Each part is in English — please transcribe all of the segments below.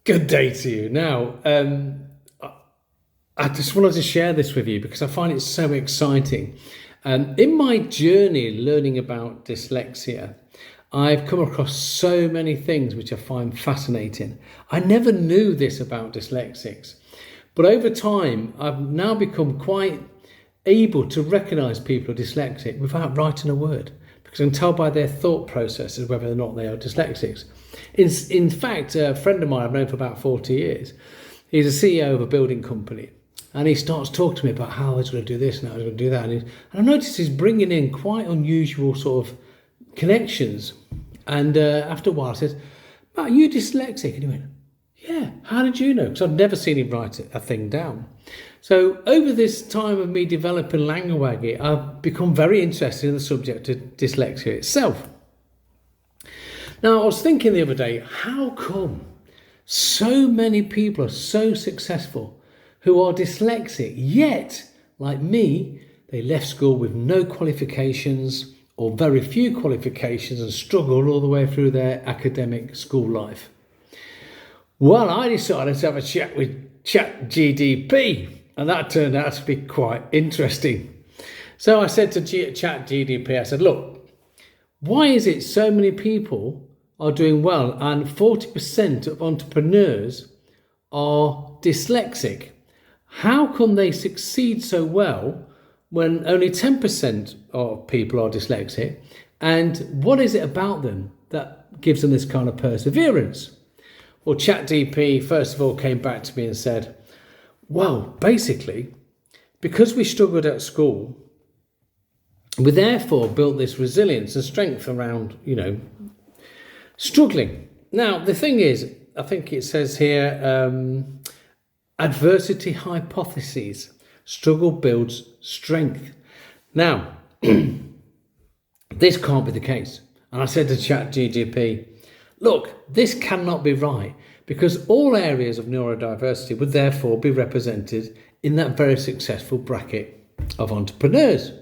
Good day to you. Now, I just wanted to share this with you because I find it so exciting. In my journey learning about dyslexia, I've come across so many things which I find fascinating. I never knew this about dyslexics, but over time, I've now become quite able to recognise people are dyslexic without writing a word, because I can tell by their thought processes whether or not they are dyslexics. In fact, a friend of mine I've known for about 40 years, he's a CEO of a building company, and he starts talking to me about how he's going to do this and how he's going to do that. And I noticed he's bringing in quite unusual sort of connections. And after a while I said, "Matt, are you dyslexic?" And he went, "Yeah, how did you know?" Because I'd never seen him write a thing down. So over this time of me developing Lan-gu-ag-E, I've become very interested in the subject of dyslexia itself. Now, I was thinking the other day, how come so many people are so successful who are dyslexic, yet, like me, they left school with no qualifications or very few qualifications and struggled all the way through their academic school life? Well, I decided to have a chat with ChatGDP, and that turned out to be quite interesting. So I said to ChatGDP, I said, "Look, why is it so many people are doing well and 40% of entrepreneurs are dyslexic? How come they succeed so well when only 10% of people are dyslexic? And what is it about them that gives them this kind of perseverance?" Well, ChatGPT first of all came back to me and said, "Well, basically, because we struggled at school, we therefore built this resilience and strength around, struggling." Now, the thing is, I think it says here, adversity hypotheses, struggle builds strength. Now, this can't be the case. And I said to ChatGPT, "Look, this cannot be right, because all areas of neurodiversity would therefore be represented in that very successful bracket of entrepreneurs."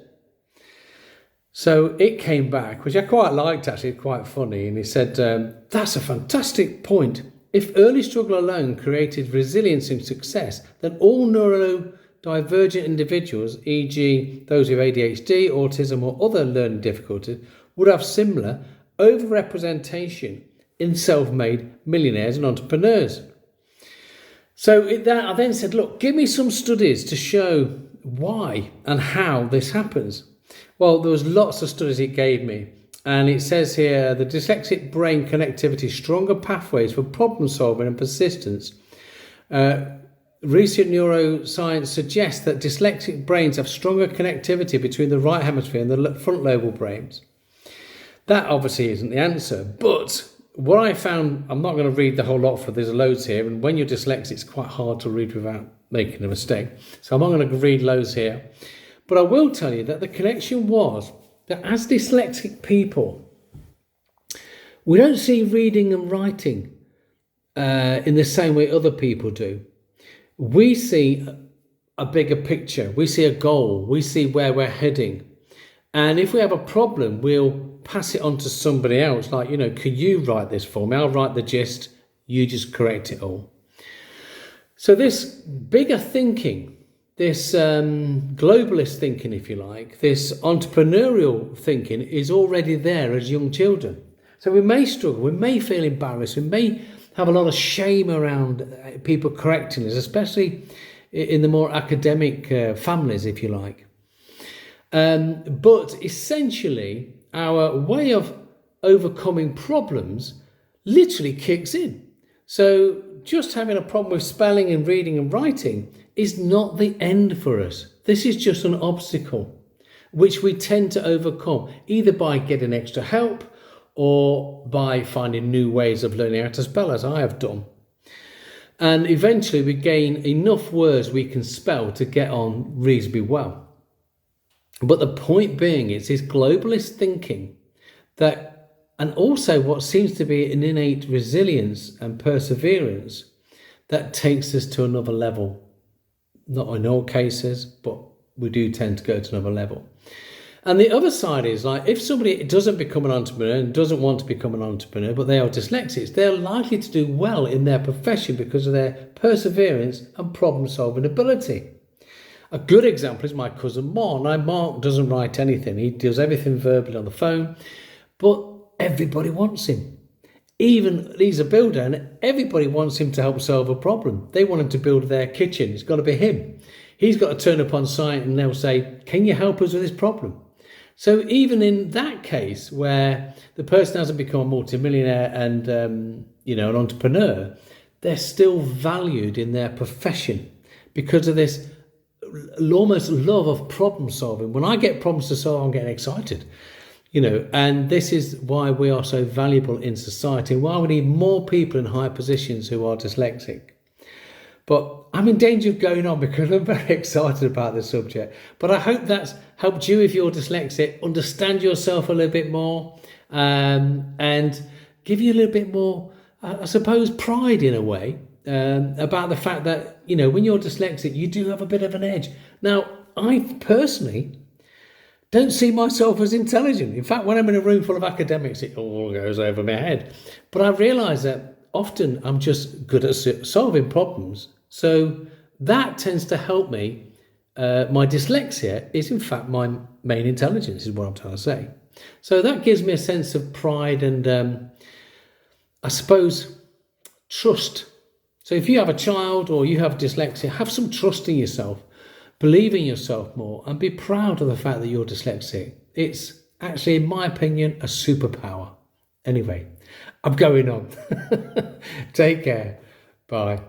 So it came back, which I quite liked actually, quite funny, and he said, "That's a fantastic point. If early struggle alone created resilience and success, then all neurodivergent individuals, e.g. those with ADHD, autism or other learning difficulties, would have similar overrepresentation in self-made millionaires and entrepreneurs." So I then said, "Look, give me some studies to show why and how this happens." Well, there was lots of studies it gave me. And it says here, the dyslexic brain connectivity, stronger pathways for problem solving and persistence. Recent neuroscience suggests that dyslexic brains have stronger connectivity between the right hemisphere and the front lobal brains. That obviously isn't the answer, but what I found, I'm not going to read the whole lot, for there's loads here, and when you're dyslexic, it's quite hard to read without making a mistake. So I'm not going to read loads here. But I will tell you that the connection was that as dyslexic people, we don't see reading and writing in the same way other people do. We see a bigger picture. We see a goal. We see where we're heading. And if we have a problem, we'll pass it on to somebody else. Like, "Can you write this for me? I'll write the gist. You just correct it all." So this bigger thinking, this globalist thinking, if you like, this entrepreneurial thinking is already there as young children. So we may struggle, we may feel embarrassed, we may have a lot of shame around people correcting us, especially in the more academic families, if you like. But essentially, our way of overcoming problems literally kicks in. So just having a problem with spelling and reading and writing is not the end for us. This is just an obstacle which we tend to overcome, either by getting extra help or by finding new ways of learning how to spell, as I have done. And eventually we gain enough words we can spell to get on reasonably well. But the point being is this globalist thinking that, and also what seems to be an innate resilience and perseverance that takes us to another level. Not in all cases, but we do tend to go to another level. And the other side is like, if somebody doesn't become an entrepreneur and doesn't want to become an entrepreneur, but they are dyslexics, they're likely to do well in their profession because of their perseverance and problem-solving ability. A good example is my cousin Mark. Now, Mark doesn't write anything. He does everything verbally on the phone, but everybody wants him. Even he's a builder and everybody wants him to help solve a problem. They want him to build their kitchen. It's got to be him. He's got to turn up on site and they'll say, can you help us with this problem? So even in that case where the person hasn't become a multimillionaire and, an entrepreneur, they're still valued in their profession because of this almost love of problem solving. When I get problems to solve, I'm getting excited, and this is why we are so valuable in society, why we need more people in high positions who are dyslexic. But I'm in danger of going on because I'm very excited about this subject. But I hope that's helped you, if you're dyslexic, understand yourself a little bit more, and give you a little bit more, I suppose, pride in a way, about the fact that, when you're dyslexic, you do have a bit of an edge. Now, I personally don't see myself as intelligent. In fact, when I'm in a room full of academics, it all goes over my head. But I realise that often I'm just good at solving problems. So that tends to help me. My dyslexia is, in fact, my main intelligence, is what I'm trying to say. So that gives me a sense of pride and, I suppose, trust. So if you have a child or you have dyslexia, have some trust in yourself, believe in yourself more, and be proud of the fact that you're dyslexic. It's actually, in my opinion, a superpower. Anyway, I'm going on. Take care. Bye.